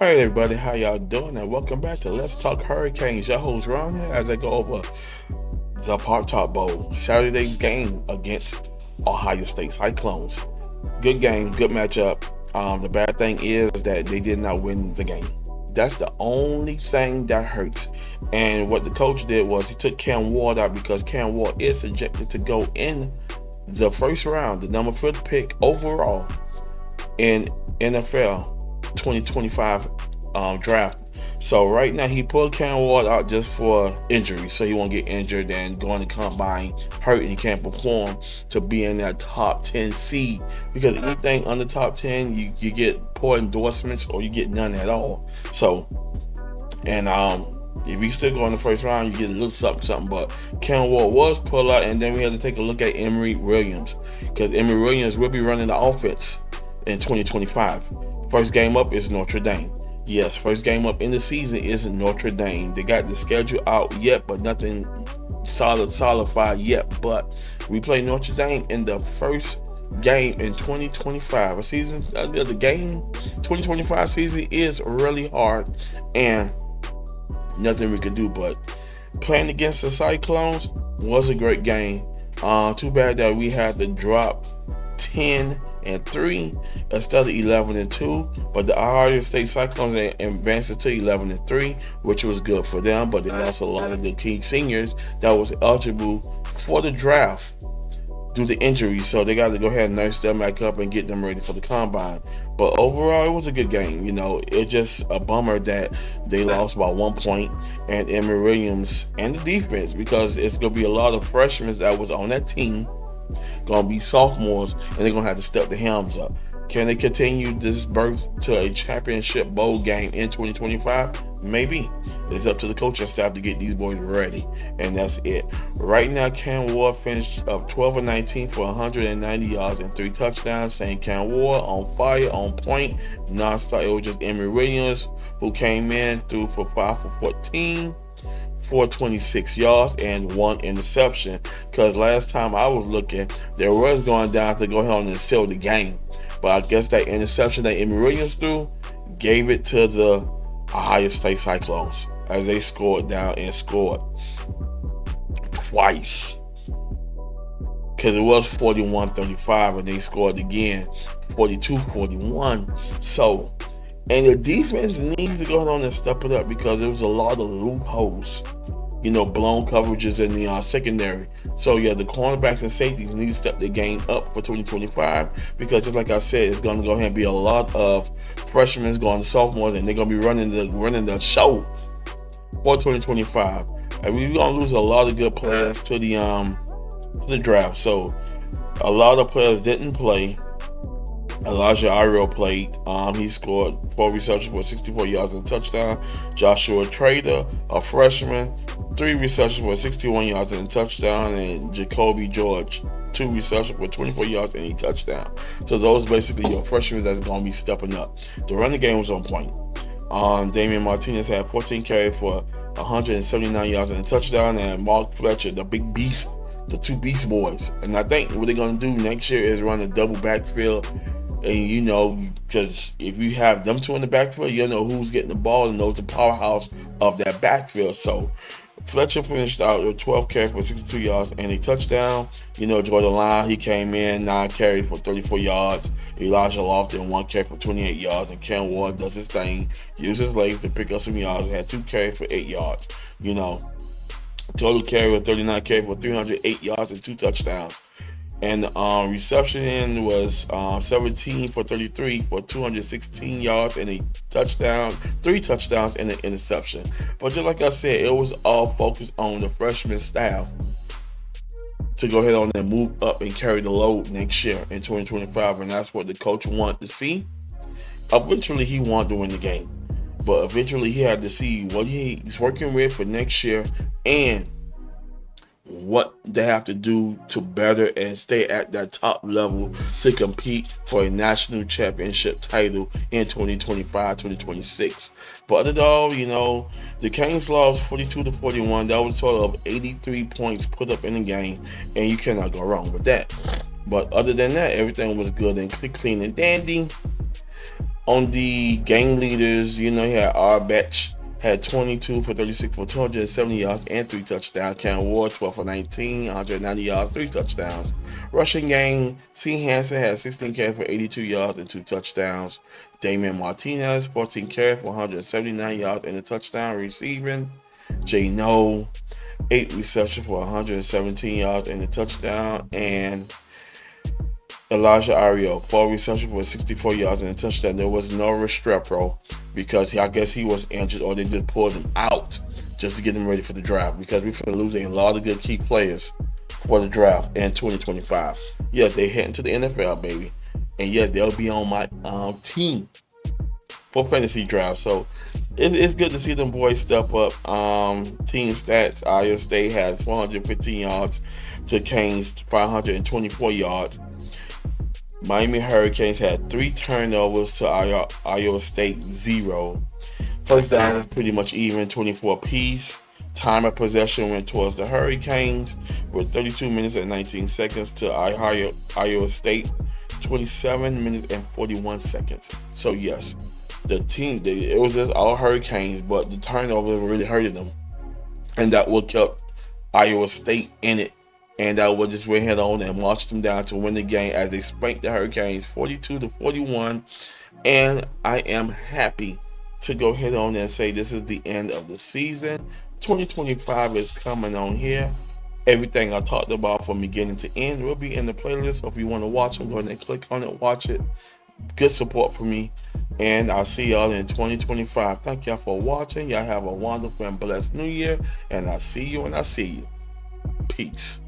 All right, everybody, how y'all doing? And welcome back to Let's Talk Hurricanes. Your host Ron here as I go over the Tart Bowl Saturday game against Ohio State Cyclones. Good game, good matchup. The bad thing is that they did not win the game. That's the only thing that hurts. And what the coach did was he took Cam Ward out because Cam Ward is projected to go in the first round, the number 5th pick overall in NFL 2025 draft. So right now he pulled Cam Ward out just for injury, so he won't get injured and go on the combine hurt and he can't perform to be in that top 10 seed. Because anything under top 10, you get poor endorsements or you get none at all. So, and if you still go in the first round, you get a little something. But Cam Ward was pulled out, and then we had to take a look at Emory Williams because Emory Williams will be running the offense in 2025. First game up is Notre Dame. Yes, first game up in the season is Notre Dame. They got the schedule out yet, but nothing solidified yet. But we play Notre Dame in the first game in 2025. A season, the game 2025 season is really hard, and nothing we could do. But playing against the Cyclones was a great game. Too bad that we had to drop 10-3 instead of 11-2, but the Ohio State Cyclones advanced to 11-3, which was good for them. But they lost a lot of the key seniors that was eligible for the draft due to injuries, so they got to go ahead and nurse them back up and get them ready for the combine. But overall, it was a good game. You know, it's just a bummer that they lost by 1 point, and Emory Williams and the defense, because it's going to be a lot of freshmen that was on that team going to be sophomores, and they're going to have to step the helms up. Can they continue this birth to a championship bowl game in 2025? Maybe. It's up to the coaching staff to get these boys ready, and that's it. Right now, Cam Ward finished up 12 of 19 for 190 yards and 3 touchdowns. Saying Cam Ward on fire, on point, nonstop. It was just Emory Williams who came in, threw for 5 for 14. 426 yards and 1 interception, because last time I was looking, they was going down to go ahead and seal the game, but I guess that interception that Emory Williams threw gave it to the Ohio State Cyclones as they scored down and scored twice, because it was 41-35 and they scored again 42-41. So, and the defense needs to go ahead on and step it up, because there was a lot of loopholes, blown coverages in the secondary. So yeah, the cornerbacks and safeties need to step their game up for 2025, because just like I said, it's going to go ahead and be a lot of freshmen going to sophomores, and they're going to be running the show for 2025. And we're going to lose a lot of good players to the draft. So a lot of players didn't play. Elijah Iriel played. He scored 4 receptions for 64 yards and a touchdown. Joshua Trader, a freshman, 3 receptions for 61 yards and a touchdown. And Jacoby George, 2 receptions for 24 yards and a touchdown. So those basically your freshmen that's going to be stepping up. The running game was on point. Damian Martinez had 14 carries for 179 yards and a touchdown. And Mark Fletcher, the big beast, the 2 beast boys. And I think what they're going to do next year is run a double backfield. And because if you have them 2 in the backfield, you know who's getting the ball and knows the powerhouse of that backfield. So Fletcher finished out with 12 carries for 62 yards and a touchdown. Jordan Line, he came in 9 carries for 34 yards. Elijah Lofton, 1 carry for 28 yards. And Cam Ward does his thing, uses his legs to pick up some yards. He had 2 carries for 8 yards. Total carry was 39 carries for 308 yards and 2 touchdowns. And the reception end was 17 for 33 for 216 yards and a touchdown, 3 touchdowns and an interception. But just like I said, it was all focused on the freshman staff to go ahead on and move up and carry the load next year in 2025. And that's what the coach wanted to see. Eventually, he wanted to win the game. But eventually, he had to see what he's working with for next year and what they have to do to better and stay at that top level to compete for a national championship title in 2025-2026. But other than all, the Canes lost 42-41. That was a total of 83 points put up in the game, and you cannot go wrong with that. But other than that, everything was good and clean and dandy. On the game leaders, you know, he had Arbetch had 22 for 36 for 270 yards and 3 touchdowns. Cam Ward 12 for 19, 190 yards, 3 touchdowns. Rushing game, C. Hansen had 16 carries for 82 yards and 2 touchdowns. Damian Martinez 14 carries for 179 yards and a touchdown. Receiving, Jay No 8 receptions for 117 yards and a touchdown. And Elijah Ario, 4 receptions for 64 yards and a touchdown. There was no Restrepo because I guess he was injured or they just pulled him out just to get him ready for the draft because we're going to lose a lot of good key players for the draft in 2025. Yes, they're heading to the NFL, baby. And yes, they'll be on my team for fantasy draft. So it's good to see them boys step up. Team stats, Iowa State has 415 yards to Canes 524 yards. Miami Hurricanes had 3 turnovers to Iowa State 0. First down pretty much even, 24 apiece. Time of possession went towards the Hurricanes with 32 minutes and 19 seconds to Iowa State, 27 minutes and 41 seconds. So yes, the team, it was just all Hurricanes, but the turnover really hurted them. And that will keep Iowa State in it. And that would just went ahead on and march them down to win the game as they spanked the Hurricanes 42-41. And I am happy to go ahead on and say this is the end of the season. 2025 is coming on here. Everything I talked about from beginning to end will be in the playlist. So if you want to watch them, go ahead and click on it, watch it. Good support for me. And I'll see y'all in 2025. Thank y'all for watching. Y'all have a wonderful and blessed new year. And I'll see you when I see you. Peace.